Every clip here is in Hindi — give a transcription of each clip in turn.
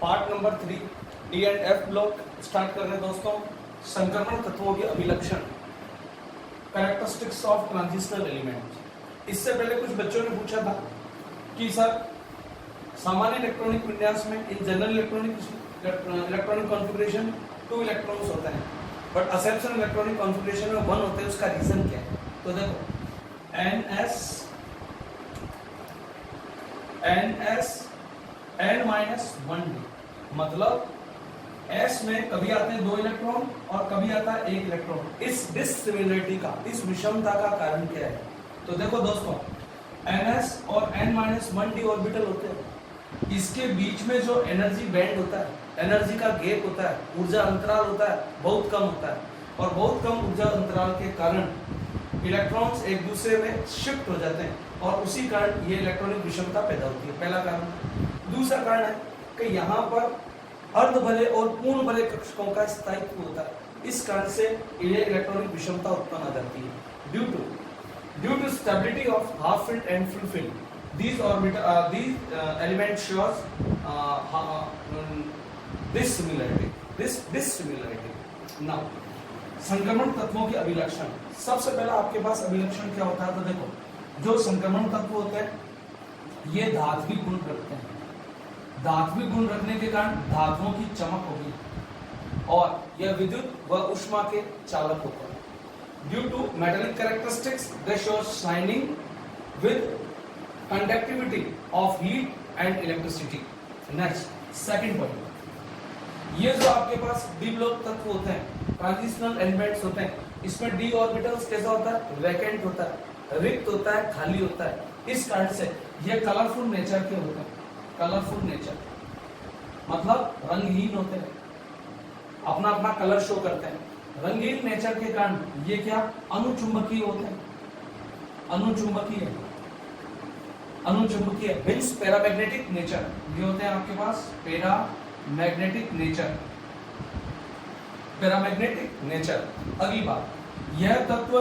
Part number 3 D and F block start कर रहे हैं दोस्तों। संक्रमण तत्वों के अभिलक्षण, कैरेक्टरिस्टिक्स ऑफ ट्रांजिशनल एलिमेंट। इससे पहले कुछ बच्चों ने पूछा था कि सर सामान्य इलेक्ट्रॉनिक विन्यास में in general electronic configuration 2 electrons होते हैं, बट असेप्शन इलेक्ट्रॉनिक कॉन्फ़िगरेशन में 1 होते हैं। उसका रीजन क्या है? तो देखो n-1d, मतलब S में कभी आते हैं 2 इलेक्ट्रॉन और कभी आता है 1 इलेक्ट्रॉन। इस डिसिमिलरिटी का, इस विषमता का कारण क्या है? तो देखो दोस्तों, ns और n-1d ऑर्बिटल होते हैं, इसके बीच में जो एनर्जी बैंड होता है, एनर्जी का गैप होता है, ऊर्जा अंतराल होता है, बहुत कम होता है। और बहुत कम ऊर्जा अंतराल के कारण इलेक्ट्रॉन्स एक दूसरे में शिफ्ट हो जाते हैं और उसी कारण ये इलेक्ट्रॉनिक विषमता पैदा होती है। पहला कारण। दूसरा कारण है कि यहाँ पर अर्ध भरे और पूर्ण भरे कक्षकों का स्थायित्व होता है, इस कारण से ये इलेक्ट्रॉनिक विषमता उत्पन्न हो जाती है। Due to stability of half field and full field, these elements shows dissimilarity. Now, संक्रमण तत्वों के अभिलक्षण। सबसे पहला आपके पास अभिलक्षण क्या होता है? तो देखो, जो संक्रमण तत्व होते हैं ये धात्विक गुण रखते हैं। धात्विक गुण रखने के कारण धातुओं की चमक होगी और यह विद्युत व ऊष्मा के चालक होते हैं। Due to metallic characteristics they show shining with conductivity of heat and electricity. Next, second point, ये जो आपके पास डी ब्लॉक तत्व होते हैं, ट्रांजिशनल एलिमेंट्स होते हैं, इसमें डी ऑर्बिटल्स कैसा होता है? वैकेंट होता है, रिक्त होता है, खाली होता है। इस कारण से ये कलरफुल नेचर के होते हैं। कलरफुल नेचर मतलब रंगहीन होते हैं, अपना अपना कलर शो करते हैं। रंगीन नेचर के कारण ये क्या? अनुचुंबकीय होते हैं। अनुचुंबकीय मीन्स पैरामैग्नेटिक नेचर। ये होते हैं आपके पास पैरामैग्नेटिक नेचर। अगली बात, यह तत्व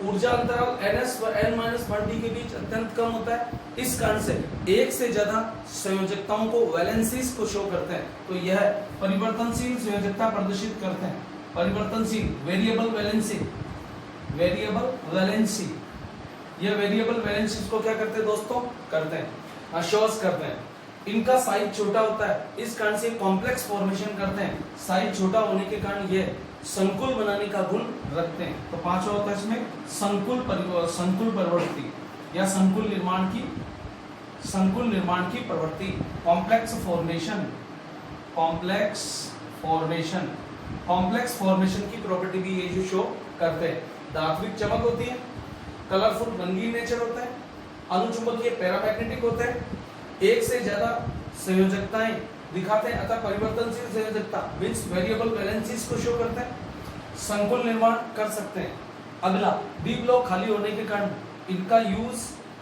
ऊर्जा अंतराल ns व n-1d के बीच अत्यंत कम होता है, इस कारण से एक से ज्यादा संयोजकताओं को वैलेंसीज को शो करते हैं। तो यह परिवर्तनशील संयोजकता प्रदर्शित करते हैं। परिवर्तनशील वेरिएबल वैलेंसी। यह वेरिएबल वैलेंसी को क्या करते हैं दोस्तों? करते हैं, शोज करते हैं। इनका साइज छोटा होता है, इस कारण से कॉम्प्लेक्स फॉर्मेशन करते हैं। साइज छोटा होने के कारण ये संकुल बनाने का गुण रखते हैं। तो पांचवा होता है इसमें संकुल प्रवृत्ति या संकुल निर्माण की प्रवृत्ति। कॉम्प्लेक्स फॉर्मेशन की प्रॉपर्टी भी ये जो शो करते हैं। धात्विक चमक होती है, कलरफुल रंगीन नेचर होता है, अनुचुंबकीय पैरामैग्नेटिक होता है, एक से ज्यादा संयोजकताएं दिखाते हैं अतः परिवर्तनशील संयोजकता मींस वेरिएबल वैलेंसीज को शो करते हैं, संकुल निर्माण कर सकते हैं। अगला, डी ब्लॉक खाली होने के कारण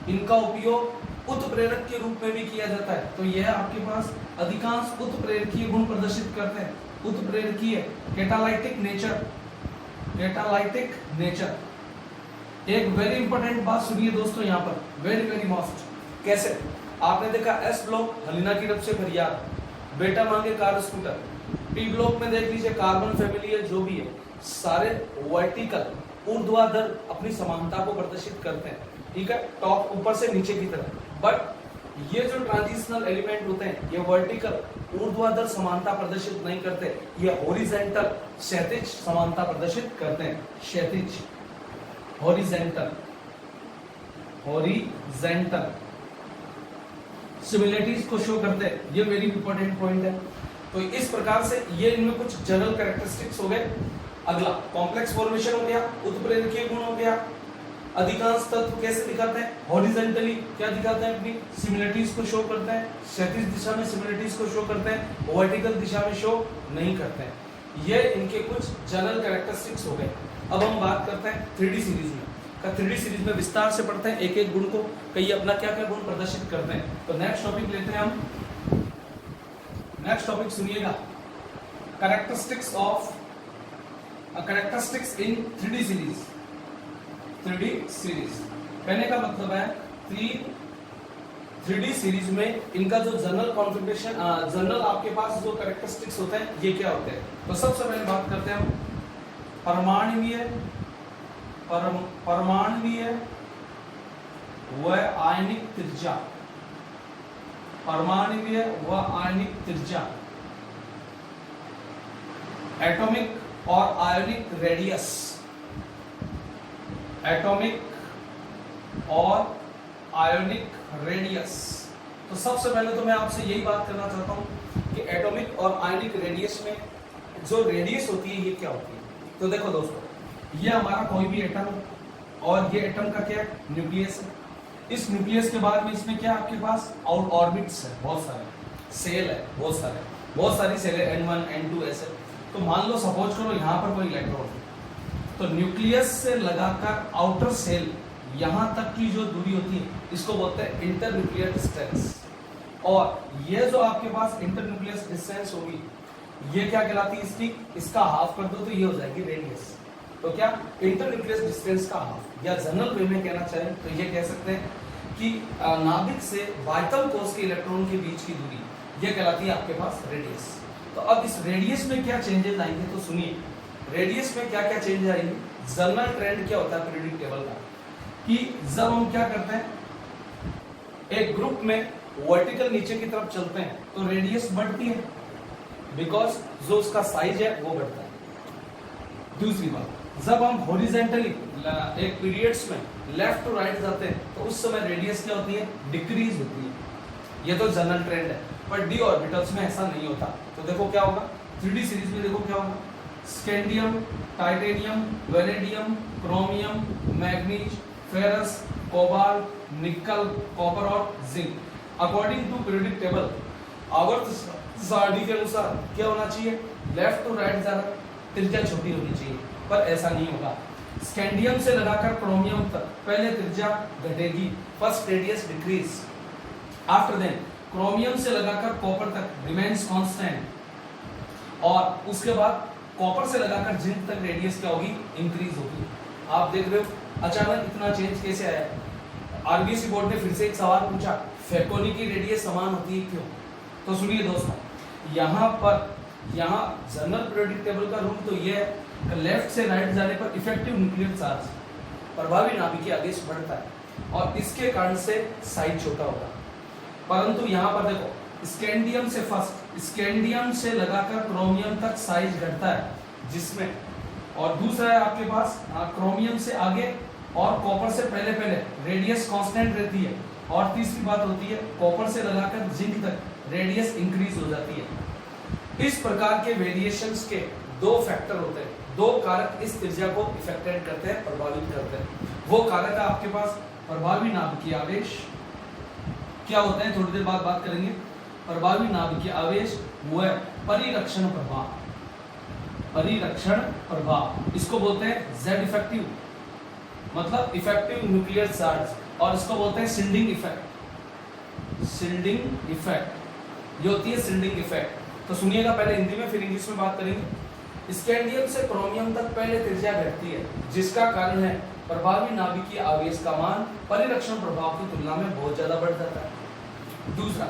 इनका उपयोग उत्प्रेरक के रूप में भी किया जाता है। तो यह आपके पास अधिकांश उत्प्रेरकीय गुण प्रदर्शित करते हैं। उत्प्रेरकीय कैटालाइटिक नेचर। एक वेरी इंपॉर्टेंट बात सुनिए दोस्तों यहाँ पर, वेरी मोस्ट। कैसे? आपने देखा एस ब्लॉक हलीना की रब से फरियाद, बेटा मांगे कार स्कूटर। पी ब्लॉक में देख लीजिए कार्बन फैमिली है, जो भी है, सारे वर्टिकल ऊर्ध्वाधर अपनी समानता को प्रदर्शित करते हैं। ठीक है, टॉप ऊपर से नीचे की तरफ। बट ये जो ट्रांजिशनल एलिमेंट होते हैं ये वर्टिकल ऊर्ध्वाधर समानता प्रदर्शित नहीं करते, ये हॉरिजॉन्टल क्षैतिज समानता प्रदर्शित करते हैं। क्षैतिज हॉरिजॉन्टल सिमिलरिटीज को शो करते हैं। ये वेरी इंपॉर्टेंट पॉइंट है। तो इस प्रकार से ये इनमें कुछ जनरल कैरेक्टरिस्टिक्स हो गए। अगला, कॉम्प्लेक्स फॉर्मेशन हो गया, उत्प्रेरकीय गुण हो गया। अधिकांश तत्व कैसे दिखाते हैं? हॉरिजॉन्टली क्या दिखाते हैं? अपनी सिमिलरिटीज को शो करते हैं। क्षैतिज दिशा में सिमिलरिटीज को शो करते हैं, वर्टिकल दिशा में शो नहीं करते हैं। ये इनके कुछ जनरल कैरेक्टरिस्टिक्स हो गए। अब हम बात करते हैं 3D सीरीज में। 3D सीरीज में विस्तार से पढ़ते हैं एक एक गुण को, कई अपना क्या क्या गुण प्रदर्शित करते हैं। तो नेक्स्ट टॉपिक लेते हैं हम। नेक्स्ट टॉपिक सुनिएगा, characteristics in 3D series. 3D series कहने का मतलब है 3 3D सीरीज में इनका जो जनरल कॉन्फ़िगरेशन, जनरल आपके पास जो कैरेक्टरिस्टिक्स होते हैं ये क्या होते हैं। तो सबसे पहले बात करते हैं हम परमाणवीय व आयनिक त्रिज्या, परमाणवीय व आयनिक त्रिज्या, एटॉमिक और आयोनिक रेडियस, एटॉमिक और आयोनिक रेडियस। तो सबसे पहले तो मैं आपसे यही बात करना चाहता हूं कि एटॉमिक और आयोनिक रेडियस में जो रेडियस होती है ये क्या होती है। तो देखो दोस्तों, ये हमारा कोई भी एटम और ये एटम का क्या है, न्यूक्लियस है। इस न्यूक्लियस के बाद में इसमें क्या आपके पास आउट ऑर्बिट्स है, बहुत सारे सेल है, बहुत सारी सेल है, N1 N2 ऐसे। तो मान लो सपोज करो यहाँ पर कोई इलेक्ट्रॉन है, तो न्यूक्लियस से लगाकर आउटर सेल यहाँ तक की जो दूरी होती है इसको बोलते हैं इंटर न्यूक्लियर डिस्टेंस। और ये जो आपके पास इंटर न्यूक्लियर डिस्टेंस होगी ये क्या कहलाती है, इसका हाफ कर दो तो ये हो जाएगी रेडियस। तो क्या इंटर न्यूक्लियर डिस्टेंस का हाफ, या जनरल वे में कहना चाहें तो ये कह सकते हैं कि नाभिक से वाइटल कोष के इलेक्ट्रॉन के बीच की दूरी ये कहलाती है आपके पास रेडियस। तो अब इस रेडियस में क्या चेंजेस आएंगे, तो सुनिए रेडियस में क्या क्या चेंज आएंगे। जनरल ट्रेंड क्या होता है पीरियोडिक टेबल का, कि जब हम क्या करते हैं एक ग्रुप में वर्टिकल नीचे की तरफ चलते हैं तो रेडियस बढ़ती है, बिकॉज जो उसका साइज है वो बढ़ता है। दूसरी बात, जब हम हॉरिजॉन्टली एक पीरियड्स में लेफ्ट टू राइट जाते हैं तो उस समय रेडियस क्या होती है, डिक्रीज होती है। ये तो जनरल ट्रेंड है, पर डी ऑर्बिटल्स में ऐसा नहीं होता। तो देखो क्या होगा 3D सीरीज में, देखो क्या होगा, scandium, titanium, vanadium, chromium, manganese, ferrous, cobalt, nickel, copper और zinc. According to periodic table आवर्त सारणी के अनुसार क्या होना चाहिए, लेफ्ट टू राइट जाना, त्रिज्या छोटी होनी चाहिए, पर ऐसा नहीं होगा। स्कैंडियम से लगाकर क्रोमियम तक पहले त्रिज्या घटेगी, first radius decrease, after then chromium से लगाकर कॉपर तक रिमेन्स कांस्टेंट, और उसके बाद कॉपर से लगाकर जिंक तक रेडियस क्या होगी, इंक्रीज होगी। आप देख रहे हो अचानक इतना चेंज कैसे आया। आरबीएससी बोर्ड ने फिर से एक सवाल पूछा, फेकोनी की रेडियस समान होती है क्यों। तो सुनिए दोस्तों, यहाँ जनरल पीरियोडिक टेबल का रूल तो ये है, लेफ्ट से राइट जाने पर इफेक्टिव न्यूक्लियर चार्ज प्रभावी नाभिकीय आवेश बढ़ता है और इसके कारण से साइज छोटा होगा। परंतु यहाँ पर देखो स्कैंडियम से लगाकर क्रोमियम तक साइज घटता है, जिसमें और दूसरा है आपके पास क्रोमियम से आगे और कॉपर से पहले रेडियस कांस्टेंट रहती है, और तीसरी बात होती है कॉपर से लगाकर जिंक तक रेडियस इंक्रीज हो जाती है। इस प्रकार के वेरिएशंस के दो फैक्टर होते हैं, दो कारक इस त्रिज्या को इफेक्टेड करते हैं, प्रभावित करते हैं। वो कारक है आपके पास प्रभावी नाभिकीय आवेश, क्या होते हैं थोड़ी देर बाद बात करेंगे। प्रभावी नाभिकीय आवेश वो है परिरक्षण प्रभाव, इसको बोलते हैं जेड इफेक्टिव, मतलब इफेक्टिव न्यूक्लियर चार्ज, और इसको बोलते हैं सिल्डिंग इफेक्ट, ये होती है सिल्डिंग इफेक्ट। तो सुनिएगा पहले हिंदी में फिर इंग्लिश में बात करेंगे। स्कैंडियम से क्रोमियम तक पहले त्रिज्या घटती है, जिसका कारण है प्रभावी नाभिकीय आवेश का मान परिरक्षण प्रभाव की तुलना में बहुत ज्यादा बढ़ जाता है। दूसरा,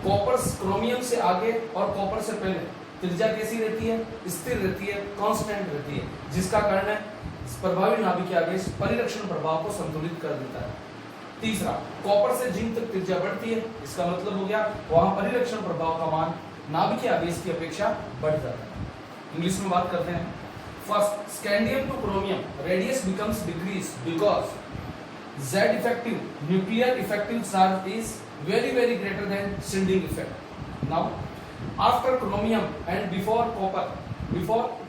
कॉपर क्रोमियम से आगे और कॉपर से पहले त्रिज्या कैसी रहती है, स्थिर रहती है, कांस्टेंट रहती है, जिसका कारण है प्रभावी नाभिकीय आवेश परिरक्षण प्रभाव को संतुलित कर देता है। तीसरा, कॉपर से जिंक तक त्रिज्या बढ़ती है, इसका मतलब हो गया वहां परिरक्षण प्रभाव का मान नाभिकीय आवेश की अपेक्षा बढ़ जाता है। इंग्लिश में बात करते हैं। First, scandium two chromium radius becomes decrease because Z effective nuclear effective charge is very greater than shielding effect. Now, after chromium and before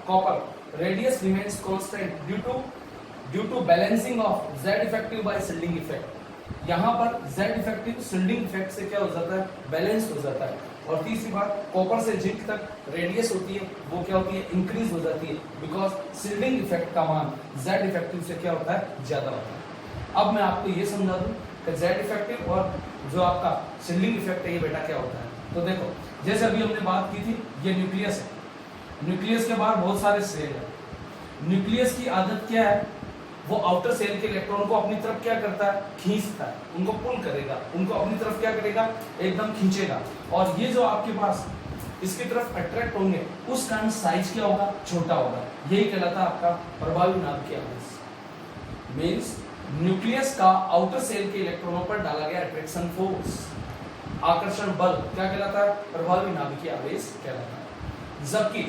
copper, radius remains constant due to balancing of Z effective by shielding effect. यहाँ पर Z effective shielding effect से क्या हो जाता है, बैलेंस हो जाता है। और तीसरी बात, कॉपर से जिंक तक रेडियस होती है वो क्या होती है, इंक्रीज हो जाती है, बिकॉज शील्डिंग इफेक्ट का मान Z इफेक्टिव से क्या होता है, ज्यादा होता है। अब मैं आपको ये समझा दूं कि Z इफेक्टिव और जो आपका शील्डिंग इफेक्ट है ये बेटा क्या होता है। तो देखो, जैसे अभी हमने बात की थी, ये न्यूक्लियस है, न्यूक्लियस के बाहर बहुत सारे सेल है। न्यूक्लियस की आदत क्या है वो आउटर सेल के इलेक्ट्रॉन को अपनी तरफ क्या करता है, खींचता है, उनको पुल करेगा, उनको अपनी तरफ क्या करेगा, एकदम खींचेगा। और ये जो आपके पास इसकी तरफ अट्रैक्ट होंगे उस कारण साइज क्या होगा, छोटा होगा। यही कहलाता है आपका प्रभावी नाभिकीय आवेश। मींस न्यूक्लियस का आउटर सेल के इलेक्ट्रॉनों पर डाला गया अट्रैक्शन फोर्स, आकर्षण बल क्या कहलाता है, प्रभावी नाभिकीय आवेश कहलाता है। जबकि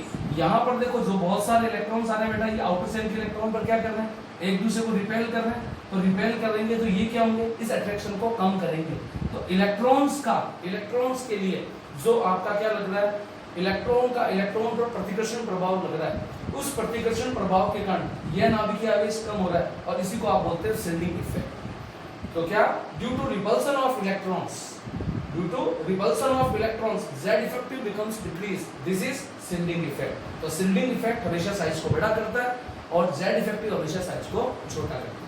यहाँ पर देखो जो बहुत सारे इलेक्ट्रॉन्स आ रहे हैं बेटा, ये आउटर सेल के इलेक्ट्रॉन पर क्या कर रहे हैं, एक दूसरे को रिपेल कर रहे हैं। तो रिपेल करेंगे तो ये क्या होंगे, इस अट्रैक्शन को कम करेंगे। तो इलेक्ट्रॉन्स के लिए जो आपका क्या लग रहा है, इलेक्ट्रॉन पर प्रतिकर्षण प्रभाव लग रहा है, उस प्रतिकर्षण प्रभाव के कारण यह नाभिकीय आवेश कम हो रहा है और इसी को आप बोलते हैं शिल्डिंग इफेक्ट। तो क्या, due to repulsion of electrons Z effective becomes decreased. This is shielding effect. तो शिल्डिंग इफेक्ट हमेशा साइज को बड़ा करता है और Z इफेक्टिव हमेशा साइज को छोटा करता है।